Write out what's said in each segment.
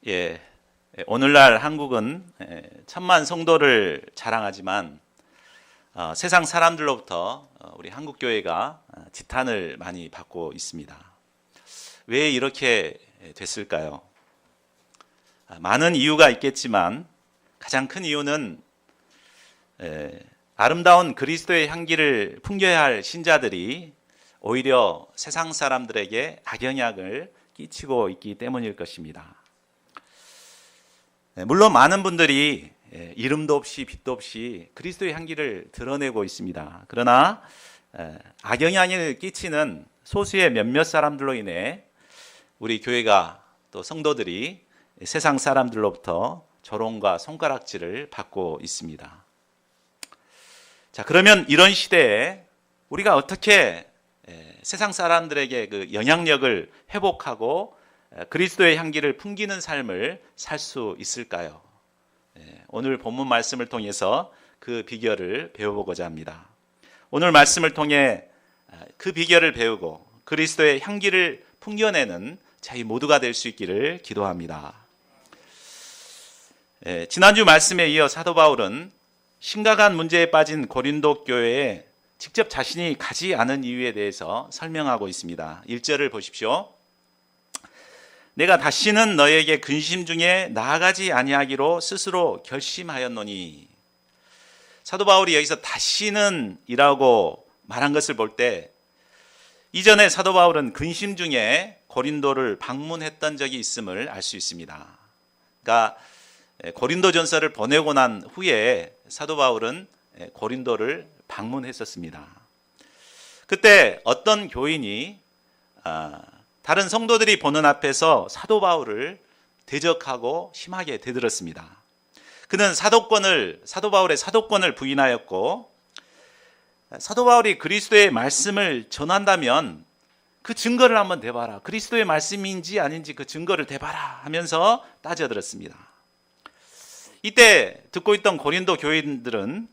예, 오늘날 한국은 천만 성도를 자랑하지만 세상 사람들로부터 우리 한국교회가 지탄을 많이 받고 있습니다. 왜 이렇게 됐을까요? 많은 이유가 있겠지만 가장 큰 이유는 아름다운 그리스도의 향기를 풍겨야 할 신자들이 오히려 세상 사람들에게 악영향을 끼치고 있기 때문일 것입니다. 물론 많은 분들이 이름도 없이 빛도 없이 그리스도의 향기를 드러내고 있습니다. 그러나 악영향을 끼치는 소수의 몇몇 사람들로 인해 우리 교회가 또 성도들이 세상 사람들로부터 조롱과 손가락질을 받고 있습니다. 자, 그러면 이런 시대에 우리가 어떻게 세상 사람들에게 그 영향력을 회복하고 그리스도의 향기를 풍기는 삶을 살 수 있을까요? 오늘 본문 말씀을 통해서 그 비결을 배워보고자 합니다. 오늘 말씀을 통해 그 비결을 배우고 그리스도의 향기를 풍겨내는 저희 모두가 될 수 있기를 기도합니다. 지난주 말씀에 이어 사도 바울은 심각한 문제에 빠진 고린도 교회에 직접 자신이 가지 않은 이유에 대해서 설명하고 있습니다. 1절을 보십시오. 내가 다시는 너에게 근심 중에 나아가지 아니하기로 스스로 결심하였노니. 사도 바울이 여기서 다시는 이라고 말한 것을 볼 때 이전에 사도 바울은 근심 중에 고린도를 방문했던 적이 있음을 알 수 있습니다. 그러니까 고린도전서를 보내고 난 후에 사도 바울은 고린도를 방문했었습니다. 그때 어떤 교인이 다른 성도들이 보는 앞에서 사도 바울을 대적하고 심하게 대들었습니다. 그는 사도 바울의 사도권을 부인하였고, 사도 바울이 그리스도의 말씀을 전한다면 그 증거를 한번 대봐라. 그리스도의 말씀인지 아닌지 그 증거를 대봐라 하면서 따져들었습니다. 이때 듣고 있던 고린도 교인들은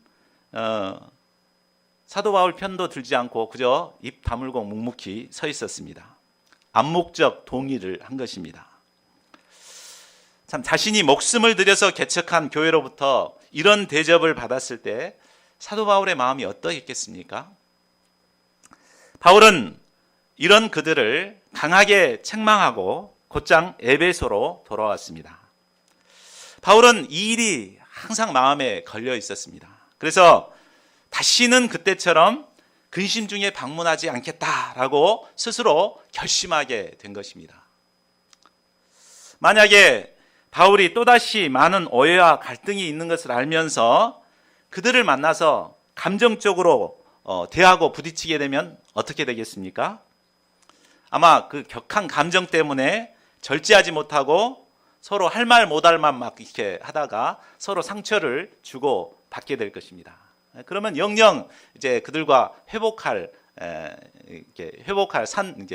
사도 바울 편도 들지 않고 그저 입 다물고 묵묵히 서 있었습니다. 암묵적 동의를 한 것입니다. 참 자신이 목숨을 들여서 개척한 교회로부터 이런 대접을 받았을 때 사도 바울의 마음이 어떠했겠습니까? 바울은 이런 그들을 강하게 책망하고 곧장 에베소로 돌아왔습니다. 바울은 이 일이 항상 마음에 걸려 있었습니다. 그래서 다시는 그때처럼 근심 중에 방문하지 않겠다라고 스스로 결심하게 된 것입니다. 만약에 바울이 또다시 많은 오해와 갈등이 있는 것을 알면서 그들을 만나서 감정적으로 대하고 부딪히게 되면 어떻게 되겠습니까? 아마 그 격한 감정 때문에 절제하지 못하고 서로 할 말 못할 말 막 이렇게 하다가 서로 상처를 주고 받게 될 것입니다. 그러면 영영 이제 그들과 회복할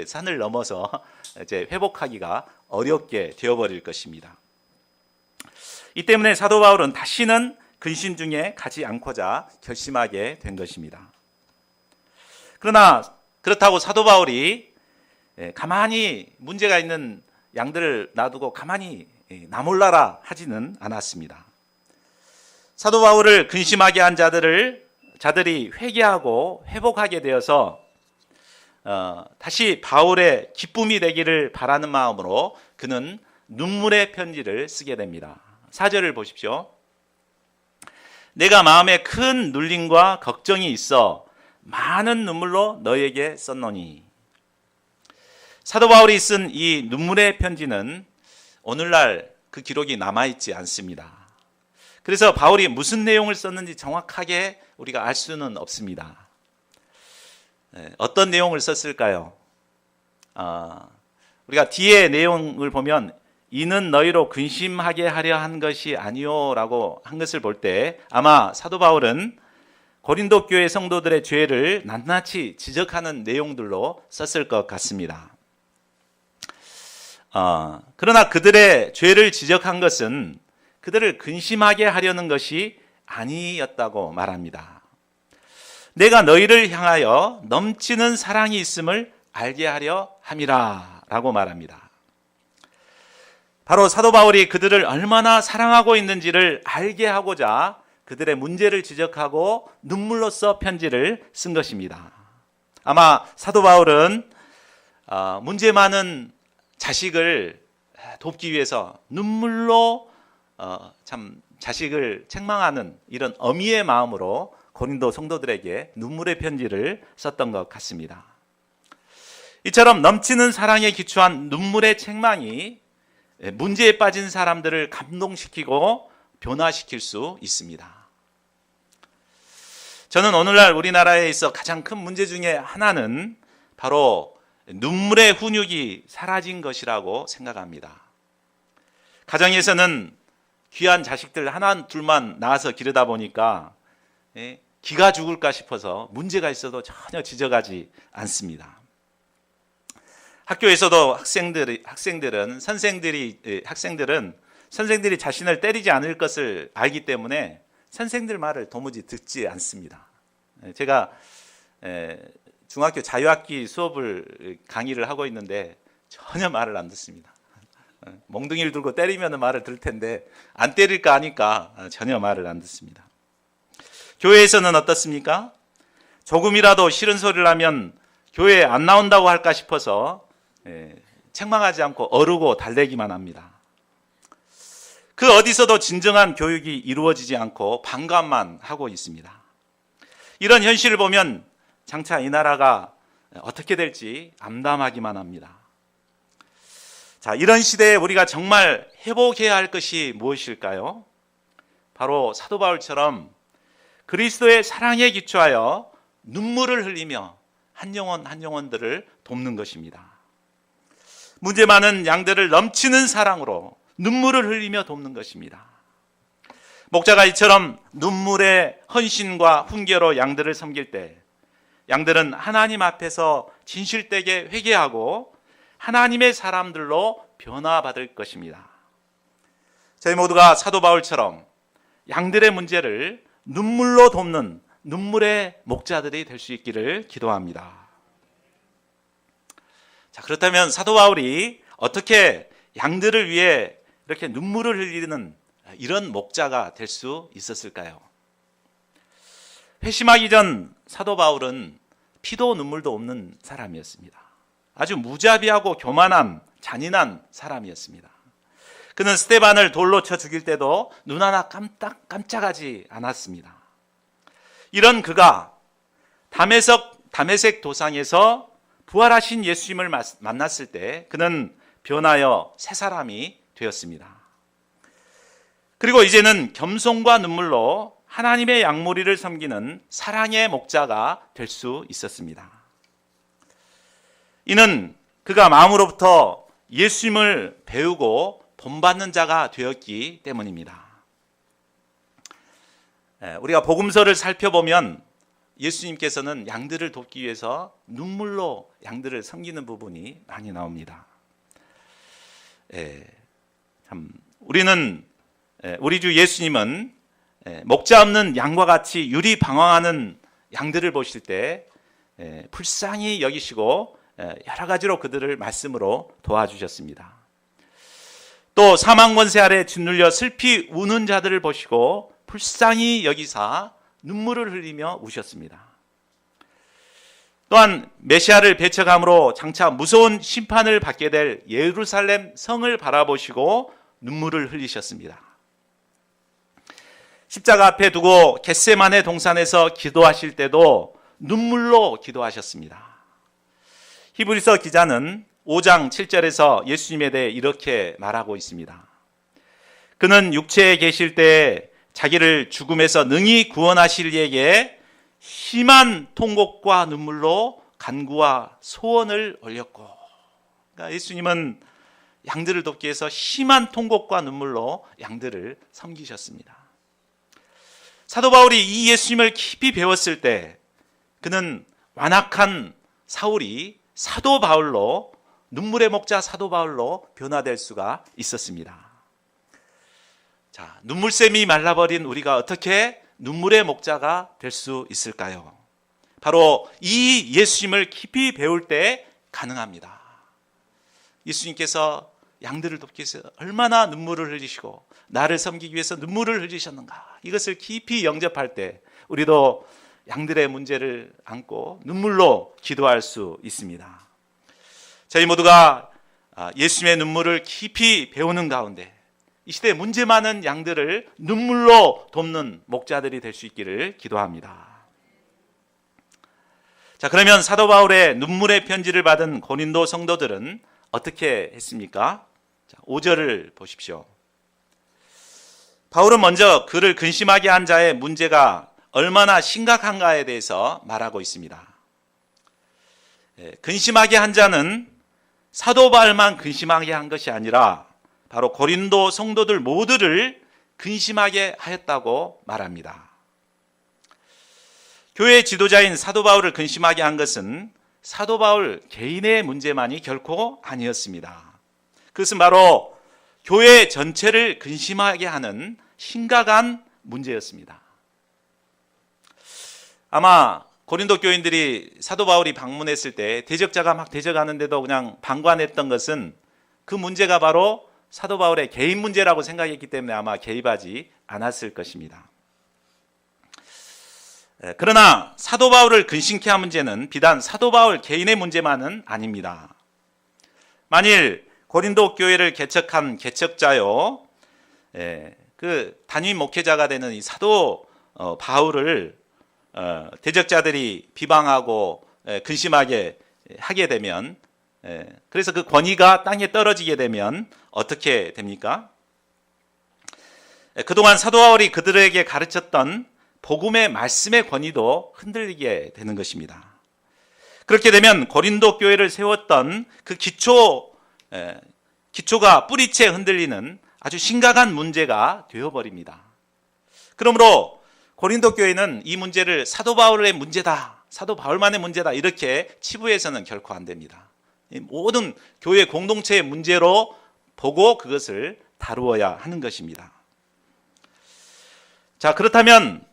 산을 넘어서 이제 회복하기가 어렵게 되어버릴 것입니다. 이 때문에 사도 바울은 다시는 근심 중에 가지 않고자 결심하게 된 것입니다. 그러나 그렇다고 사도 바울이 가만히 문제가 있는 양들을 놔두고 가만히 나몰라라 하지는 않았습니다. 사도 바울을 근심하게 한 자들이 회개하고 회복하게 되어서 다시 바울의 기쁨이 되기를 바라는 마음으로 그는 눈물의 편지를 쓰게 됩니다. 4절을 보십시오. 내가 마음에 큰 눌림과 걱정이 있어 많은 눈물로 너에게 썼노니. 사도 바울이 쓴 이 눈물의 편지는 오늘날 그 기록이 남아있지 않습니다. 그래서 바울이 무슨 내용을 썼는지 정확하게 우리가 알 수는 없습니다. 어떤 내용을 썼을까요? 우리가 뒤에 내용을 보면 이는 너희로 근심하게 하려 한 것이 아니요 라고 한 것을 볼 때 아마 사도 바울은 고린도 교회 성도들의 죄를 낱낱이 지적하는 내용들로 썼을 것 같습니다. 그러나 그들의 죄를 지적한 것은 그들을 근심하게 하려는 것이 아니었다고 말합니다. 내가 너희를 향하여 넘치는 사랑이 있음을 알게 하려 함이라 라고 말합니다. 바로 사도 바울이 그들을 얼마나 사랑하고 있는지를 알게 하고자 그들의 문제를 지적하고 눈물로써 편지를 쓴 것입니다. 아마 사도 바울은 문제 많은 자식을 돕기 위해서 눈물로 참 자식을 책망하는 이런 어미의 마음으로 고린도 성도들에게 눈물의 편지를 썼던 것 같습니다. 이처럼 넘치는 사랑에 기초한 눈물의 책망이 문제에 빠진 사람들을 감동시키고 변화시킬 수 있습니다. 저는 오늘날 우리나라에 있어 가장 큰 문제 중에 하나는 바로 눈물의 훈육이 사라진 것이라고 생각합니다. 가정에서는 귀한 자식들 하나 둘만 낳아서 기르다 보니까 기가 죽을까 싶어서 문제가 있어도 전혀 지적하지 않습니다. 학교에서도 학생들은 선생들이 자신을 때리지 않을 것을 알기 때문에 선생들 말을 도무지 듣지 않습니다. 제가 중학교 자유학기 수업을 강의를 하고 있는데 전혀 말을 안 듣습니다. 몽둥이를 들고 때리면 말을 들을 텐데 안 때릴까 하니까 전혀 말을 안 듣습니다. 교회에서는 어떻습니까? 조금이라도 싫은 소리를 하면 교회에 안 나온다고 할까 싶어서 책망하지 않고 어르고 달래기만 합니다. 그 어디서도 진정한 교육이 이루어지지 않고 방관만 하고 있습니다. 이런 현실을 보면 장차 이 나라가 어떻게 될지 암담하기만 합니다. 자, 이런 시대에 우리가 정말 회복해야 할 것이 무엇일까요? 바로 사도 바울처럼 그리스도의 사랑에 기초하여 눈물을 흘리며 한 영혼 한 영혼들을 돕는 것입니다. 문제 많은 양들을 넘치는 사랑으로 눈물을 흘리며 돕는 것입니다. 목자가 이처럼 눈물의 헌신과 훈계로 양들을 섬길 때 양들은 하나님 앞에서 진실되게 회개하고 하나님의 사람들로 변화받을 것입니다. 저희 모두가 사도 바울처럼 양들의 문제를 눈물로 돕는 눈물의 목자들이 될 수 있기를 기도합니다. 자, 그렇다면 사도 바울이 어떻게 양들을 위해 이렇게 눈물을 흘리는 이런 목자가 될 수 있었을까요? 회심하기 전 사도 바울은 피도 눈물도 없는 사람이었습니다. 아주 무자비하고 교만한 잔인한 사람이었습니다. 그는 스데반을 돌로 쳐 죽일 때도 눈 하나 깜짝하지 않았습니다. 이런 그가 담에색 도상에서 부활하신 예수님을 만났을 때 그는 변하여 새 사람이 되었습니다. 그리고 이제는 겸손과 눈물로 하나님의 양무리를 섬기는 사랑의 목자가 될 수 있었습니다. 이는 그가 마음으로부터 예수님을 배우고 본받는 자가 되었기 때문입니다. 우리가 복음서를 살펴보면 예수님께서는 양들을 돕기 위해서 눈물로 양들을 섬기는 부분이 많이 나옵니다. 우리 주 예수님은 목자 없는 양과 같이 유리방황하는 양들을 보실 때 불쌍히 여기시고 여러 가지로 그들을 말씀으로 도와주셨습니다. 또 사망 권세 아래 짓눌려 슬피 우는 자들을 보시고 불쌍히 여기사 눈물을 흘리며 우셨습니다. 또한 메시아를 배척함으로 장차 무서운 심판을 받게 될 예루살렘 성을 바라보시고 눈물을 흘리셨습니다. 십자가 앞에 두고 겟세마네 동산에서 기도하실 때도 눈물로 기도하셨습니다. 히브리서 기자는 5장 7절에서 예수님에 대해 이렇게 말하고 있습니다. 그는 육체에 계실 때 자기를 죽음에서 능히 구원하실 이에게 심한 통곡과 눈물로 간구와 소원을 올렸고, 그러니까 예수님은 양들을 돕기 위해서 심한 통곡과 눈물로 양들을 섬기셨습니다. 사도 바울이 이 예수님을 깊이 배웠을 때 그는 완악한 사울이 사도 바울로, 눈물의 목자 사도 바울로 변화될 수가 있었습니다. 자, 눈물샘이 말라버린 우리가 어떻게 눈물의 목자가 될 수 있을까요? 바로 이 예수님을 깊이 배울 때 가능합니다. 예수님께서 양들을 돕기 위해서 얼마나 눈물을 흘리시고 나를 섬기기 위해서 눈물을 흘리셨는가, 이것을 깊이 영접할 때 우리도 양들의 문제를 안고 눈물로 기도할 수 있습니다. 저희 모두가 예수님의 눈물을 깊이 배우는 가운데 이 시대에 문제 많은 양들을 눈물로 돕는 목자들이 될 수 있기를 기도합니다. 자, 그러면 사도 바울의 눈물의 편지를 받은 고린도 성도들은 어떻게 했습니까? 자, 5절을 보십시오. 바울은 먼저 그를 근심하게 한 자의 문제가 얼마나 심각한가에 대해서 말하고 있습니다. 근심하게 한 자는 사도 바울만 근심하게 한 것이 아니라 바로 고린도 성도들 모두를 근심하게 하였다고 말합니다. 교회 지도자인 사도 바울을 근심하게 한 것은 사도 바울 개인의 문제만이 결코 아니었습니다. 그것은 바로 교회 전체를 근심하게 하는 심각한 문제였습니다. 아마 고린도 교인들이 사도 바울이 방문했을 때 대적자가 막 대적하는데도 그냥 방관했던 것은 그 문제가 바로 사도 바울의 개인 문제라고 생각했기 때문에 아마 개입하지 않았을 것입니다. 그러나 사도 바울을 근심케 한 문제는 비단 사도 바울 개인의 문제만은 아닙니다. 만일 고린도 교회를 개척한 개척자요, 그 단임 목회자가 되는 이 사도 바울을 대적자들이 비방하고 근심하게 하게 되면, 그래서 그 권위가 땅에 떨어지게 되면 어떻게 됩니까? 그동안 사도 바울이 그들에게 가르쳤던 복음의 말씀의 권위도 흔들리게 되는 것입니다. 그렇게 되면 고린도 교회를 세웠던 그 기초가 뿌리채 흔들리는 아주 심각한 문제가 되어버립니다. 그러므로 고린도 교회는 이 문제를 사도 바울의 문제다, 사도 바울만의 문제다 이렇게 치부해서는 결코 안 됩니다. 모든 교회 공동체의 문제로 보고 그것을 다루어야 하는 것입니다. 자, 그렇다면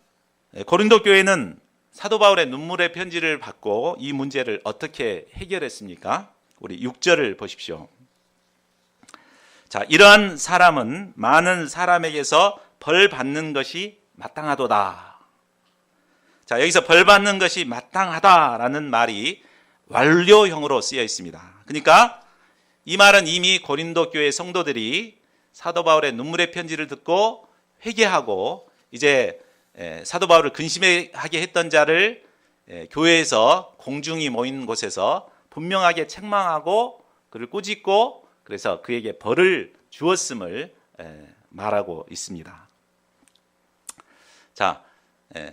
고린도 교회는 사도 바울의 눈물의 편지를 받고 이 문제를 어떻게 해결했습니까? 우리 6절을 보십시오. 자, 이러한 사람은 많은 사람에게서 벌 받는 것이 마땅하도다. 자, 여기서 벌 받는 것이 마땅하다라는 말이 완료형으로 쓰여 있습니다. 그러니까 이 말은 이미 고린도 교회 성도들이 사도 바울의 눈물의 편지를 듣고 회개하고 이제 사도 바울을 근심하게 했던 자를 교회에서 공중이 모인 곳에서 분명하게 책망하고 그를 꾸짖고 그래서 그에게 벌을 주었음을 말하고 있습니다. 자,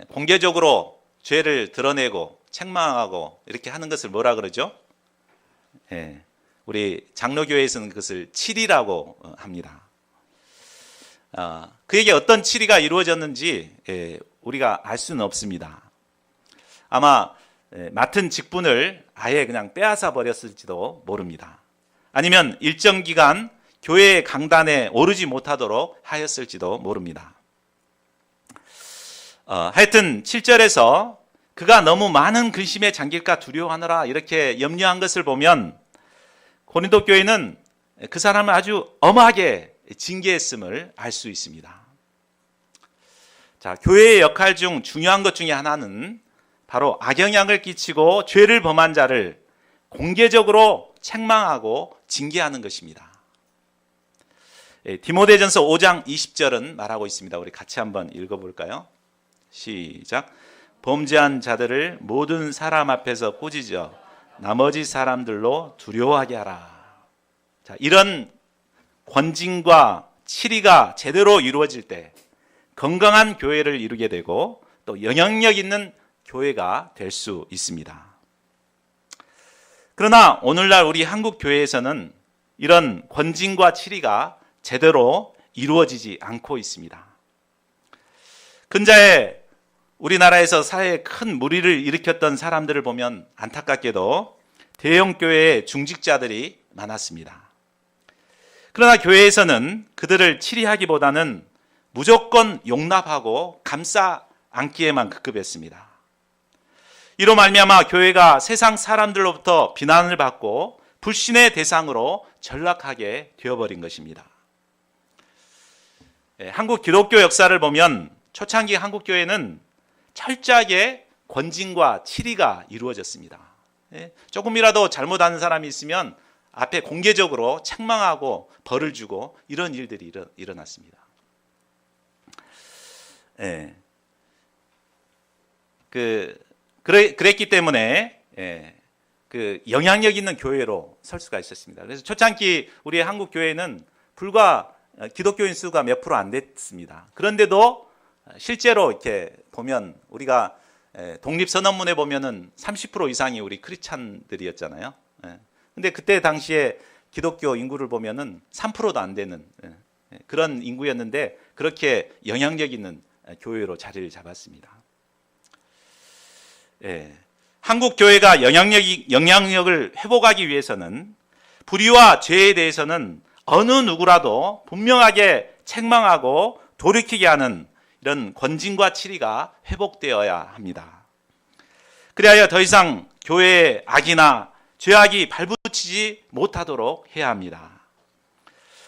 공개적으로 죄를 드러내고 책망하고 이렇게 하는 것을 뭐라 그러죠? 우리 장로교회에서는 그것을 칠의라고 합니다. 그에게 어떤 칠의가 이루어졌는지 우리가 알 수는 없습니다. 아마 맡은 직분을 아예 그냥 빼앗아 버렸을지도 모릅니다. 아니면 일정 기간 교회의 강단에 오르지 못하도록 하였을지도 모릅니다. 하여튼 7절에서 그가 너무 많은 근심에 잠길까 두려워하느라 이렇게 염려한 것을 보면 고린도 교회는 그 사람을 아주 엄하게 징계했음을 알 수 있습니다. 자, 교회의 역할 중 중요한 것 중에 하나는 바로 악영향을 끼치고 죄를 범한 자를 공개적으로 책망하고 징계하는 것입니다. 디모데전서 5장 20절은 말하고 있습니다. 우리 같이 한번 읽어볼까요? 시작. 범죄한 자들을 모든 사람 앞에서 꾸짖어 나머지 사람들로 두려워하게 하라. 자, 이런 권징과 칠의가 제대로 이루어질 때 건강한 교회를 이루게 되고 또 영향력 있는 교회가 될 수 있습니다. 그러나 오늘날 우리 한국 교회에서는 이런 권징과 칠의가 제대로 이루어지지 않고 있습니다. 근자에 우리나라에서 사회에 큰 무리를 일으켰던 사람들을 보면 안타깝게도 대형 교회의 중직자들이 많았습니다. 그러나 교회에서는 그들을 칠의하기보다는 무조건 용납하고 감싸 안기에만 급급했습니다. 이로 말미암아 교회가 세상 사람들로부터 비난을 받고 불신의 대상으로 전락하게 되어버린 것입니다. 한국 기독교 역사를 보면 초창기 한국 교회는 철저하게 권징과 치리가 이루어졌습니다. 조금이라도 잘못하는 사람이 있으면 앞에 공개적으로 책망하고 벌을 주고 이런 일들이 일어났습니다. 그랬기 때문에 그 영향력 있는 교회로 설 수가 있었습니다. 그래서 초창기 우리의 한국 교회는 불과 기독교인 수가 몇 프로 안 됐습니다. 그런데도 실제로 이렇게 보면 우리가 독립선언문에 보면은 30% 이상이 우리 크리스찬들이었잖아요. 근데 그때 당시에 기독교 인구를 보면은 3%도 안 되는 그런 인구였는데 그렇게 영향력 있는 교회로 자리를 잡았습니다. 한국 교회가 영향력을 회복하기 위해서는 불의와 죄에 대해서는 어느 누구라도 분명하게 책망하고 돌이키게 하는 이런 권징과 치리가 회복되어야 합니다. 그래야 더 이상 교회의 악이나 죄악이 발붙이지 못하도록 해야 합니다.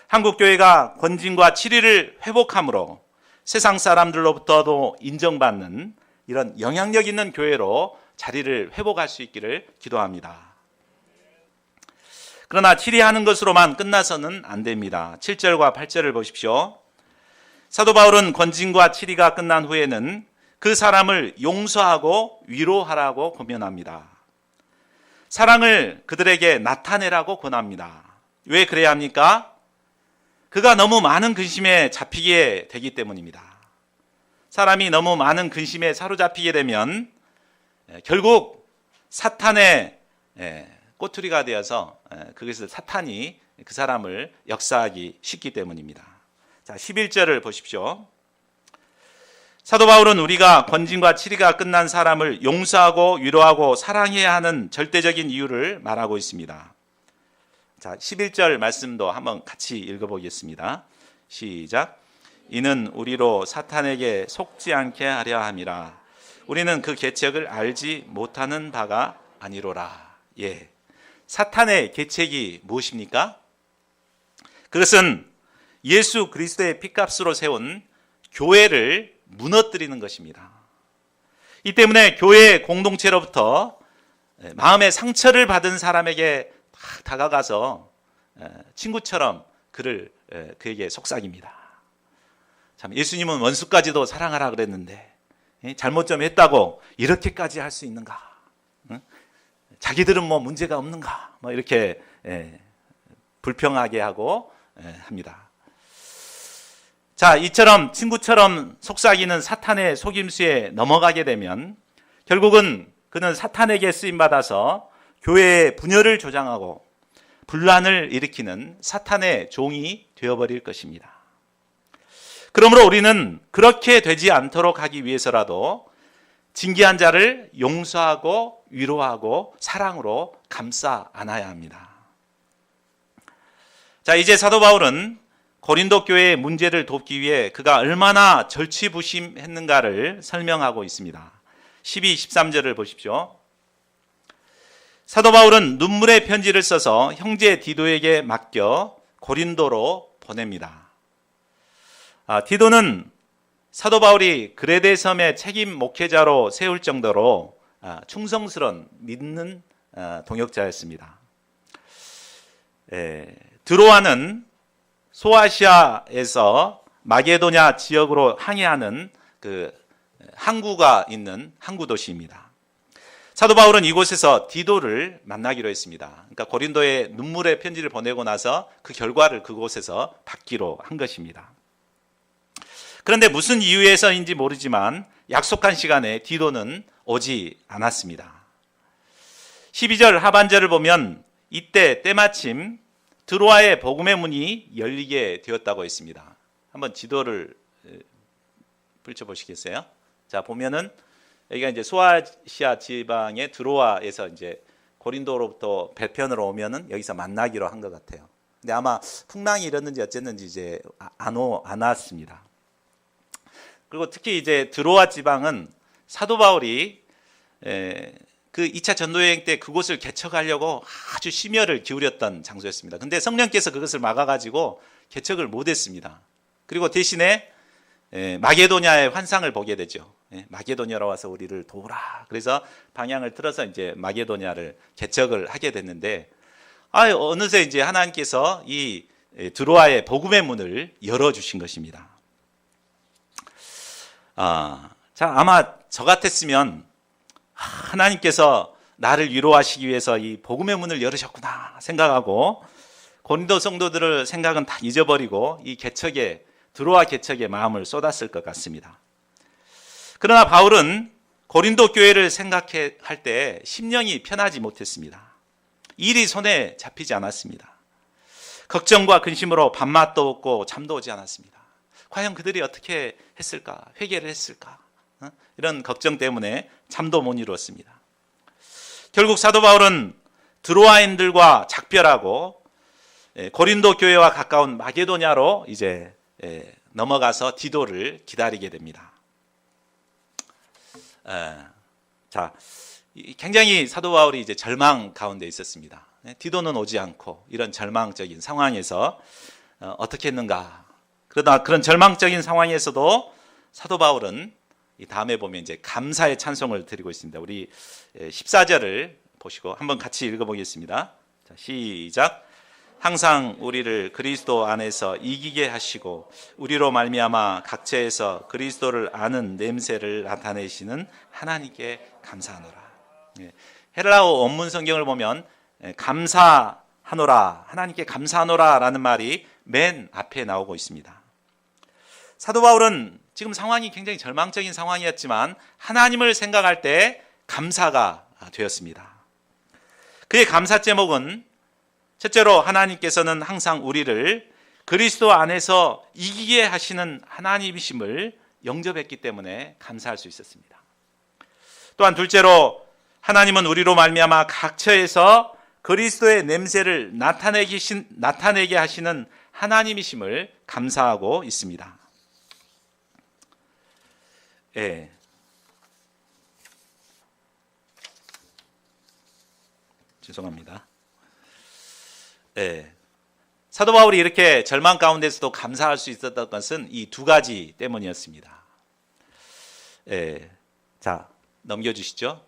한국 교회가 권징과 치리를 회복함으로 세상 사람들로부터도 인정받는 이런 영향력 있는 교회로 자리를 회복할 수 있기를 기도합니다. 그러나 치리하는 것으로만 끝나서는 안 됩니다. 7절과 8절을 보십시오. 사도 바울은 권징과 치리가 끝난 후에는 그 사람을 용서하고 위로하라고 권면합니다. 사랑을 그들에게 나타내라고 권합니다. 왜 그래야 합니까? 그가 너무 많은 근심에 잡히게 되기 때문입니다. 사람이 너무 많은 근심에 사로잡히게 되면 결국 사탄의 꼬투리가 되어서 그것을 사탄이 그 사람을 역사하기 쉽기 때문입니다. 자, 11절을 보십시오. 사도 바울은 우리가 권징과 치리가 끝난 사람을 용서하고 위로하고 사랑해야 하는 절대적인 이유를 말하고 있습니다. 자, 11절 말씀도 한번 같이 읽어보겠습니다. 시작. 이는 우리로 사탄에게 속지 않게 하려 함이라. 우리는 그 계책을 알지 못하는 바가 아니로라. 사탄의 계책이 무엇입니까? 그것은 예수 그리스도의 피값으로 세운 교회를 무너뜨리는 것입니다. 이 때문에 교회 공동체로부터 마음의 상처를 받은 사람에게 다가가서 친구처럼 그에게 속삭입니다. 참, 예수님은 원수까지도 사랑하라 그랬는데 잘못 좀 했다고 이렇게까지 할 수 있는가? 자기들은 뭐 문제가 없는가? 뭐 이렇게 불평하게 하고 합니다. 자, 이처럼 친구처럼 속삭이는 사탄의 속임수에 넘어가게 되면 결국은 그는 사탄에게 쓰임받아서 교회의 분열을 조장하고 분란을 일으키는 사탄의 종이 되어버릴 것입니다. 그러므로 우리는 그렇게 되지 않도록 하기 위해서라도 징계한 자를 용서하고 위로하고 사랑으로 감싸 안아야 합니다. 자, 이제 사도 바울은 고린도 교회의 문제를 돕기 위해 그가 얼마나 절치부심했는가를 설명하고 있습니다. 12, 13절을 보십시오. 사도 바울은 눈물의 편지를 써서 형제 디도에게 맡겨 고린도로 보냅니다. 디도는 사도 바울이 그레데 섬의 책임 목회자로 세울 정도로 충성스러운 믿는 동역자였습니다. 드로아는 소아시아에서 마게도냐 지역으로 항해하는 그 항구가 있는 항구 도시입니다. 사도 바울은 이곳에서 디도를 만나기로 했습니다. 그러니까 고린도에 눈물의 편지를 보내고 나서 그 결과를 그곳에서 받기로 한 것입니다. 그런데 무슨 이유에서인지 모르지만 약속한 시간에 디도는 오지 않았습니다. 12절 하반절을 보면 이때 때마침 드로아의 복음의 문이 열리게 되었다고 했습니다. 한번 지도를 펼쳐보시겠어요? 자, 보면은 여기가 이제 소아시아 지방의 드로아에서 이제 고린도로부터 배편으로 오면은 여기서 만나기로 한 것 같아요. 근데 아마 풍랑이 일었는지 어쨌는지 이제 안 왔습니다. 그리고 특히 이제 드로아 지방은 사도 바울이 그 2차 전도여행 때 그곳을 개척하려고 아주 심혈을 기울였던 장소였습니다. 근데 성령께서 그것을 막아가지고 개척을 못했습니다. 그리고 대신에 마게도냐의 환상을 보게 되죠. 마게도냐로 와서 우리를 도우라. 그래서 방향을 틀어서 이제 마게도냐를 개척을 하게 됐는데, 어느새 이제 하나님께서 이 드로아의 복음의 문을 열어주신 것입니다. 자, 아마 저 같았으면 하나님께서 나를 위로하시기 위해서 이 복음의 문을 열으셨구나 생각하고 고린도 성도들의 생각은 다 잊어버리고 이 개척에, 드로아 개척에 마음을 쏟았을 것 같습니다. 그러나 바울은 고린도 교회를 생각할 때 심령이 편하지 못했습니다. 일이 손에 잡히지 않았습니다. 걱정과 근심으로 밥맛도 없고 잠도 오지 않았습니다. 과연 그들이 어떻게 했을까? 회개를 했을까? 이런 걱정 때문에 잠도 못 이루었습니다. 결국 사도 바울은 드로아인들과 작별하고 고린도 교회와 가까운 마게도냐로 이제 넘어가서 디도를 기다리게 됩니다. 자, 굉장히 사도 바울이 이제 절망 가운데 있었습니다. 디도는 오지 않고 이런 절망적인 상황에서 어떻게 했는가? 그러나 그런 절망적인 상황에서도 사도 바울은 이 다음에 보면 이제 감사의 찬송을 드리고 있습니다. 우리 14절을 보시고 한번 같이 읽어보겠습니다. 자, 시작. 항상 우리를 그리스도 안에서 이기게 하시고 우리로 말미암아 각처에서 그리스도를 아는 냄새를 나타내시는 하나님께 감사하노라. 헬라어 원문 성경을 보면 감사하노라, 하나님께 감사하노라라는 말이 맨 앞에 나오고 있습니다. 사도 바울은 지금 상황이 굉장히 절망적인 상황이었지만 하나님을 생각할 때 감사가 되었습니다. 그의 감사 제목은 첫째로 하나님께서는 항상 우리를 그리스도 안에서 이기게 하시는 하나님이심을 영접했기 때문에 감사할 수 있었습니다. 또한 둘째로 하나님은 우리로 말미암아 각처에서 그리스도의 냄새를 나타내게 하시는 하나님이심을 감사하고 있습니다. 죄송합니다. 사도 바울이 이렇게 절망 가운데서도 감사할 수 있었던 것은 이 두 가지 때문이었습니다. 자, 넘겨주시죠.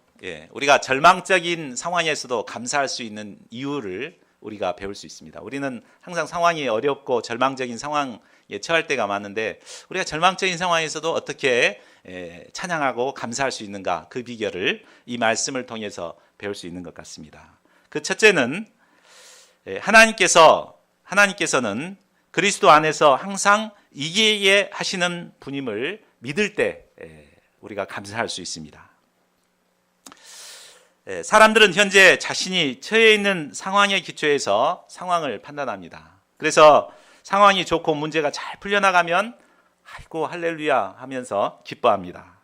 우리가 절망적인 상황에서도 감사할 수 있는 이유를 우리가 배울 수 있습니다. 우리는 항상 상황이 어렵고 절망적인 상황에 처할 때가 많은데 우리가 절망적인 상황에서도 어떻게 찬양하고 감사할 수 있는가, 그 비결을 이 말씀을 통해서 배울 수 있는 것 같습니다. 그 첫째는 하나님께서는 그리스도 안에서 항상 이기게 하시는 분임을 믿을 때 우리가 감사할 수 있습니다. 사람들은 현재 자신이 처해 있는 상황에 기초해서 상황을 판단합니다. 그래서 상황이 좋고 문제가 잘 풀려나가면 아이고 할렐루야 하면서 기뻐합니다.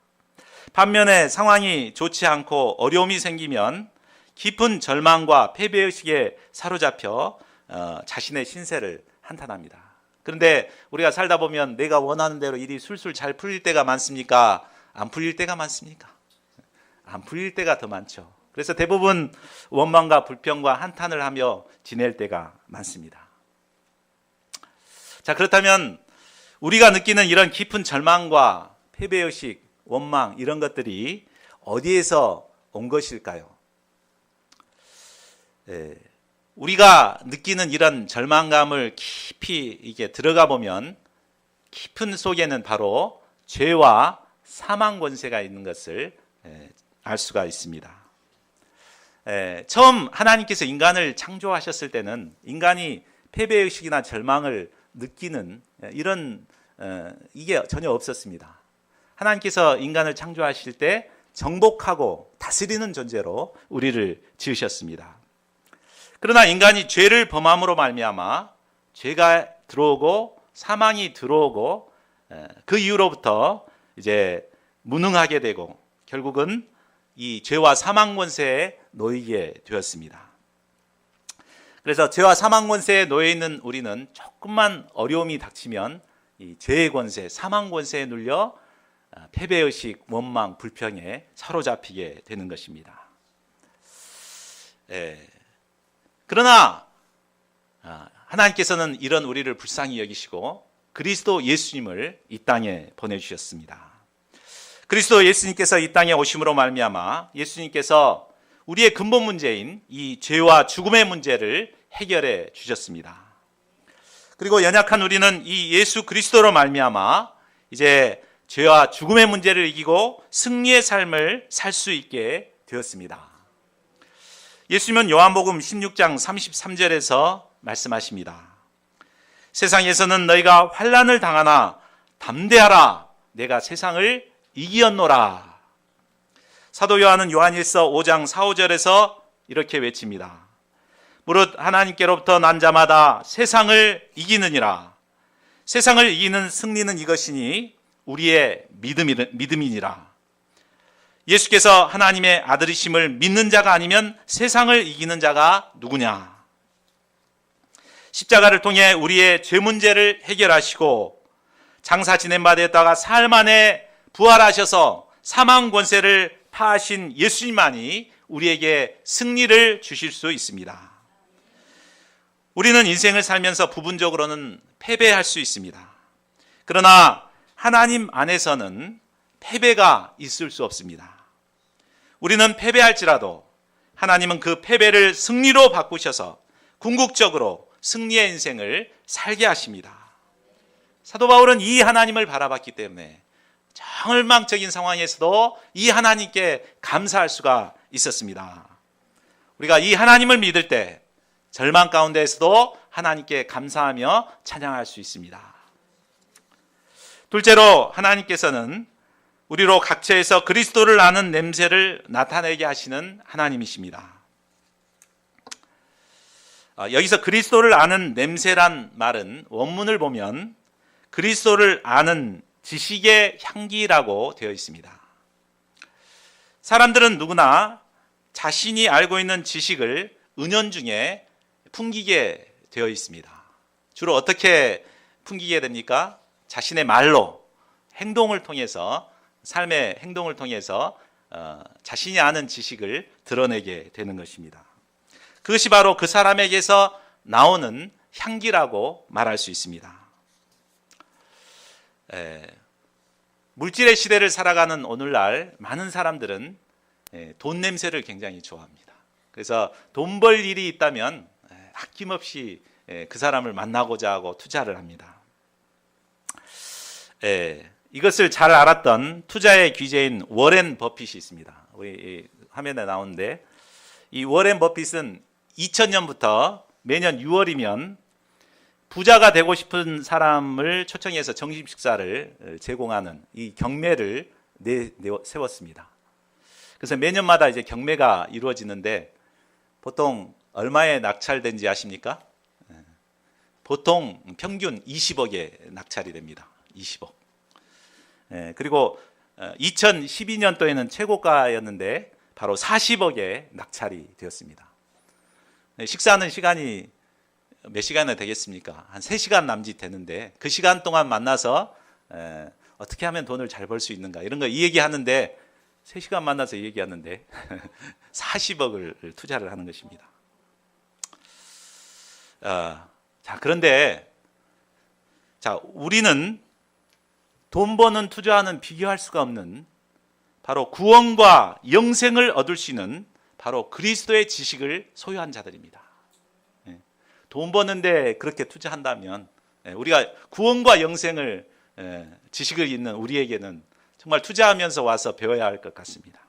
반면에 상황이 좋지 않고 어려움이 생기면 깊은 절망과 패배의식에 사로잡혀 자신의 신세를 한탄합니다. 그런데 우리가 살다 보면 내가 원하는 대로 일이 술술 잘 풀릴 때가 많습니까? 안 풀릴 때가 많습니까? 안 풀릴 때가 더 많죠. 그래서 대부분 원망과 불평과 한탄을 하며 지낼 때가 많습니다. 자, 그렇다면 우리가 느끼는 이런 깊은 절망과 패배의식, 원망 이런 것들이 어디에서 온 것일까요? 우리가 느끼는 이런 절망감을 깊이 이게 들어가 보면 깊은 속에는 바로 죄와 사망 권세가 있는 것을 알 수가 있습니다. 처음 하나님께서 인간을 창조하셨을 때는 인간이 패배의식이나 절망을 느끼는 이런 이게 전혀 없었습니다. 하나님께서 인간을 창조하실 때 정복하고 다스리는 존재로 우리를 지으셨습니다. 그러나 인간이 죄를 범함으로 말미암아 죄가 들어오고 사망이 들어오고 그 이후로부터 이제 무능하게 되고 결국은 이 죄와 사망 권세에 놓이게 되었습니다. 그래서 죄와 사망 권세에 놓여 있는 우리는 조금만 어려움이 닥치면 이 죄의 권세, 사망 권세에 눌려 패배의식, 원망, 불평에 사로잡히게 되는 것입니다. 그러나 하나님께서는 이런 우리를 불쌍히 여기시고 그리스도 예수님을 이 땅에 보내주셨습니다. 그리스도 예수님께서 이 땅에 오심으로 말미암아 예수님께서 우리의 근본 문제인 이 죄와 죽음의 문제를 해결해 주셨습니다. 그리고 연약한 우리는 이 예수 그리스도로 말미암아 이제 죄와 죽음의 문제를 이기고 승리의 삶을 살 수 있게 되었습니다. 예수님은 요한복음 16장 33절에서 말씀하십니다. 세상에서는 너희가 환난을 당하나 담대하라, 내가 세상을 이기었노라. 사도 요한은 요한일서 5장 4, 5절에서 이렇게 외칩니다. 무릇 하나님께로부터 난 자마다 세상을 이기느니라. 세상을 이기는 승리는 이것이니 우리의 믿음이니라. 예수께서 하나님의 아들이심을 믿는 자가 아니면 세상을 이기는 자가 누구냐? 십자가를 통해 우리의 죄 문제를 해결하시고 장사 지낸 바 되었다가 사흘 만에 부활하셔서 사망 권세를 파하신 예수님만이 우리에게 승리를 주실 수 있습니다. 우리는 인생을 살면서 부분적으로는 패배할 수 있습니다. 그러나 하나님 안에서는 패배가 있을 수 없습니다. 우리는 패배할지라도 하나님은 그 패배를 승리로 바꾸셔서 궁극적으로 승리의 인생을 살게 하십니다. 사도 바울은 이 하나님을 바라봤기 때문에 절망적인 상황에서도 이 하나님께 감사할 수가 있었습니다. 우리가 이 하나님을 믿을 때 절망 가운데에서도 하나님께 감사하며 찬양할 수 있습니다. 둘째로 하나님께서는 우리로 각처에서 그리스도를 아는 냄새를 나타내게 하시는 하나님이십니다. 여기서 그리스도를 아는 냄새란 말은 원문을 보면 그리스도를 아는 지식의 향기라고 되어 있습니다. 사람들은 누구나 자신이 알고 있는 지식을 은연중에 풍기게 되어 있습니다. 주로 어떻게 풍기게 됩니까? 자신의 말로, 행동을 통해서, 삶의 행동을 통해서 자신이 아는 지식을 드러내게 되는 것입니다. 그것이 바로 그 사람에게서 나오는 향기라고 말할 수 있습니다. 물질의 시대를 살아가는 오늘날 많은 사람들은 돈 냄새를 굉장히 좋아합니다. 그래서 돈 벌 일이 있다면 아낌없이 그 사람을 만나고자 하고 투자를 합니다. 이것을 잘 알았던 투자의 귀재인 워렌 버핏이 있습니다. 우리 화면에 나오는데 이 워렌 버핏은 2000년부터 매년 6월이면 부자가 되고 싶은 사람을 초청해서 점심 식사를 제공하는 이 경매를 세웠습니다. 그래서 매년마다 이제 경매가 이루어지는데 보통 얼마에 낙찰된지 아십니까? 보통 평균 20억에 낙찰이 됩니다. 20억. 그리고 2012년도에는 최고가였는데 바로 40억에 낙찰이 되었습니다. 식사하는 시간이 몇 시간이나 되겠습니까? 한 3시간 남짓 되는데 그 시간 동안 만나서 어떻게 하면 돈을 잘 벌 수 있는가 이런 거 이 얘기하는데 3시간 만나서 이 얘기하는데 40억을 투자를 하는 것입니다. 그런데 우리는 돈 버는 투자와는 비교할 수가 없는 바로 구원과 영생을 얻을 수 있는 바로 그리스도의 지식을 소유한 자들입니다. 돈 버는데 그렇게 투자한다면 우리가 구원과 영생을 지식을 있는 우리에게는 정말 투자하면서 와서 배워야 할 것 같습니다.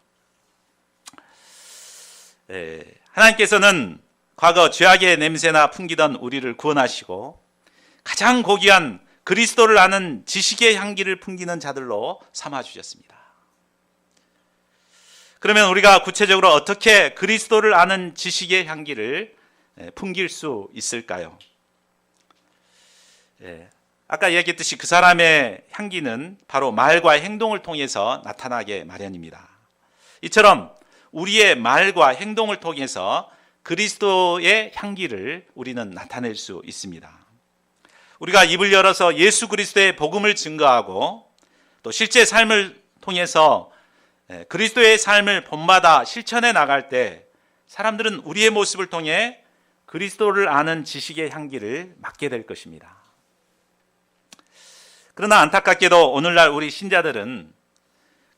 하나님께서는 과거 죄악의 냄새나 풍기던 우리를 구원하시고 가장 고귀한 그리스도를 아는 지식의 향기를 풍기는 자들로 삼아주셨습니다. 그러면 우리가 구체적으로 어떻게 그리스도를 아는 지식의 향기를 풍길 수 있을까요? 아까 얘기했듯이 그 사람의 향기는 바로 말과 행동을 통해서 나타나게 마련입니다. 이처럼 우리의 말과 행동을 통해서 그리스도의 향기를 우리는 나타낼 수 있습니다. 우리가 입을 열어서 예수 그리스도의 복음을 증거하고 또 실제 삶을 통해서 그리스도의 삶을 본받아 실천해 나갈 때 사람들은 우리의 모습을 통해 그리스도를 아는 지식의 향기를 맡게 될 것입니다. 그러나 안타깝게도 오늘날 우리 신자들은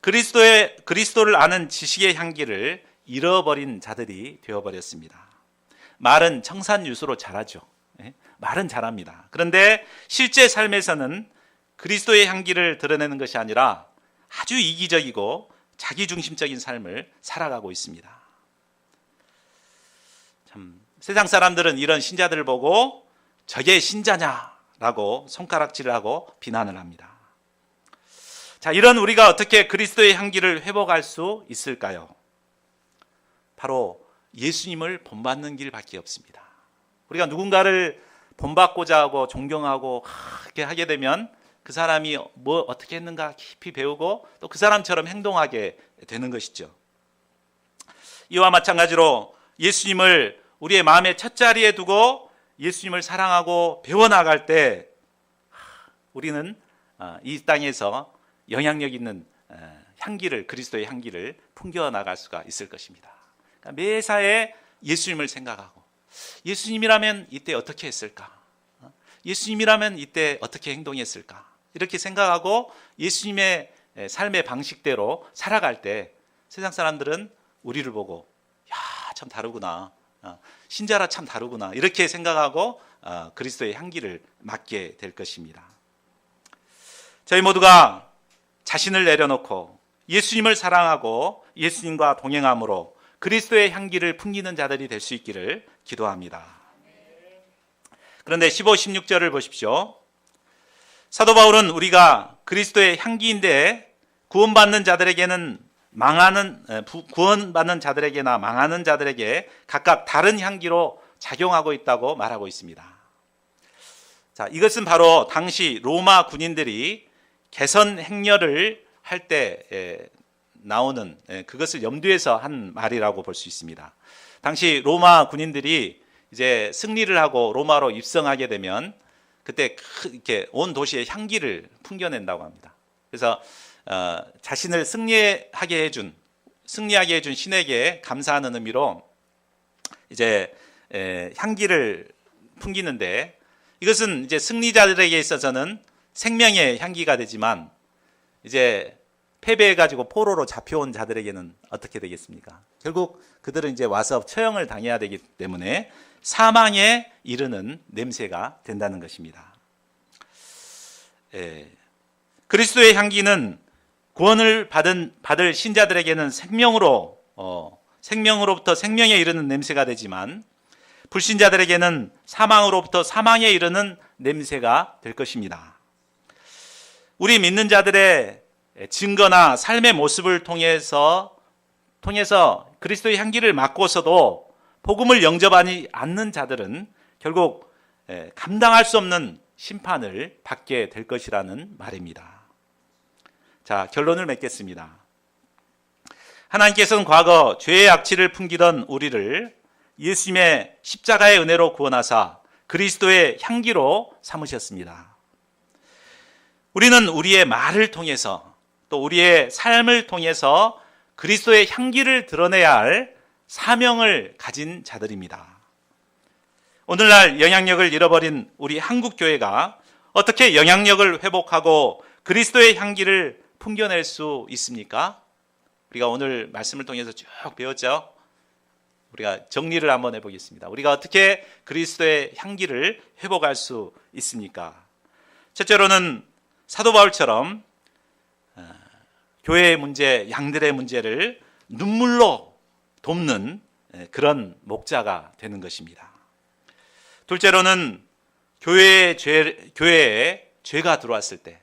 그리스도를 아는 지식의 향기를 잃어버린 자들이 되어버렸습니다. 말은 청산유수로 잘하죠. 말은 잘합니다. 그런데 실제 삶에서는 그리스도의 향기를 드러내는 것이 아니라 아주 이기적이고 자기중심적인 삶을 살아가고 있습니다. 참, 세상 사람들은 이런 신자들을 보고 저게 신자냐라고 손가락질을 하고 비난을 합니다. 자, 이런 우리가 어떻게 그리스도의 향기를 회복할 수 있을까요? 바로 예수님을 본받는 길밖에 없습니다. 우리가 누군가를 본받고자 하고 존경하고 그렇게 하게 되면 그 사람이 뭐 어떻게 했는가 깊이 배우고 또 그 사람처럼 행동하게 되는 것이죠. 이와 마찬가지로 예수님을 우리의 마음의 첫자리에 두고 예수님을 사랑하고 배워나갈 때 우리는 이 땅에서 영향력 있는 향기를, 그리스도의 향기를 풍겨나갈 수가 있을 것입니다. 그러니까 매사에 예수님을 생각하고 예수님이라면 이때 어떻게 했을까? 예수님이라면 이때 어떻게 행동했을까? 이렇게 생각하고 예수님의 삶의 방식대로 살아갈 때 세상 사람들은 우리를 보고 야, 참 다르구나. 신자라 참 다르구나. 이렇게 생각하고 그리스도의 향기를 맡게 될 것입니다. 저희 모두가 자신을 내려놓고 예수님을 사랑하고 예수님과 동행함으로 그리스도의 향기를 풍기는 자들이 될 수 있기를 기도합니다. 그런데 15, 16절을 보십시오. 사도 바울은 우리가 그리스도의 향기인데 구원받는 자들에게나 망하는 자들에게 각각 다른 향기로 작용하고 있다고 말하고 있습니다. 자, 이것은 바로 당시 로마 군인들이 개선 행렬을 할 때 나오는 그것을 염두에서 한 말이라고 볼 수 있습니다. 당시 로마 군인들이 이제 승리를 하고 로마로 입성하게 되면 그때 이렇게 온 도시에 향기를 풍겨낸다고 합니다. 그래서 자신을 승리하게 해준 신에게 감사하는 의미로 이제 향기를 풍기는데 이것은 이제 승리자들에게 있어서는 생명의 향기가 되지만 이제 패배해가지고 포로로 잡혀온 자들에게는 어떻게 되겠습니까? 결국 그들은 이제 와서 처형을 당해야 되기 때문에 사망에 이르는 냄새가 된다는 것입니다. 그리스도의 향기는 구원을 받을 신자들에게는 생명으로부터 생명에 이르는 냄새가 되지만 불신자들에게는 사망으로부터 사망에 이르는 냄새가 될 것입니다. 우리 믿는 자들의 증거나 삶의 모습을 통해서 그리스도의 향기를 맡고서도 복음을 영접하지 않는 자들은 결국 감당할 수 없는 심판을 받게 될 것이라는 말입니다. 자, 결론을 맺겠습니다. 하나님께서는 과거 죄의 악취를 풍기던 우리를 예수님의 십자가의 은혜로 구원하사 그리스도의 향기로 삼으셨습니다. 우리는 우리의 말을 통해서 또 우리의 삶을 통해서 그리스도의 향기를 드러내야 할 사명을 가진 자들입니다. 오늘날 영향력을 잃어버린 우리 한국교회가 어떻게 영향력을 회복하고 그리스도의 향기를 풍겨낼 수 있습니까? 우리가 오늘 말씀을 통해서 쭉 배웠죠? 우리가 정리를 한번 해보겠습니다. 우리가 어떻게 그리스도의 향기를 회복할 수 있습니까? 첫째로는 사도 바울처럼 교회의 문제, 양들의 문제를 눈물로 돕는 그런 목자가 되는 것입니다. 둘째로는 교회에 죄가 들어왔을 때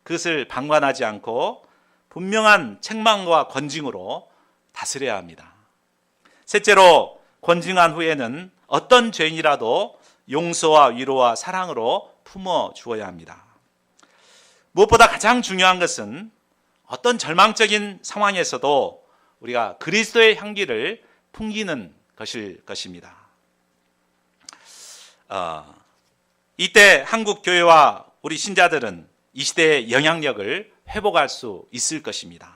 그것을 방관하지 않고 분명한 책망과 권징으로 다스려야 합니다. 셋째로 권징한 후에는 어떤 죄인이라도 용서와 위로와 사랑으로 품어 주어야 합니다. 무엇보다 가장 중요한 것은 어떤 절망적인 상황에서도 우리가 그리스도의 향기를 풍기는 것일 것입니다. 이때 한국 교회와 우리 신자들은 이 시대의 영향력을 회복할 수 있을 것입니다.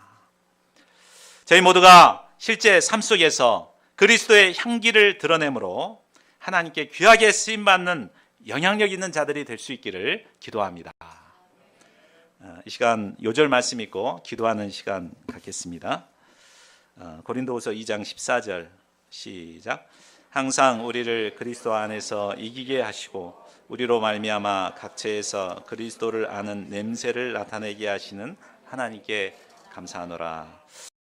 저희 모두가 실제 삶 속에서 그리스도의 향기를 드러내므로 하나님께 귀하게 쓰임받는 영향력 있는 자들이 될 수 있기를 기도합니다. 이 시간 요절 말씀 읽고 기도하는 시간 갖겠습니다. 고린도후서 2장 14절 시작. 항상 우리를 그리스도 안에서 이기게 하시고 우리로 말미암아 각처에서 그리스도를 아는 냄새를 나타내게 하시는 하나님께 감사하노라.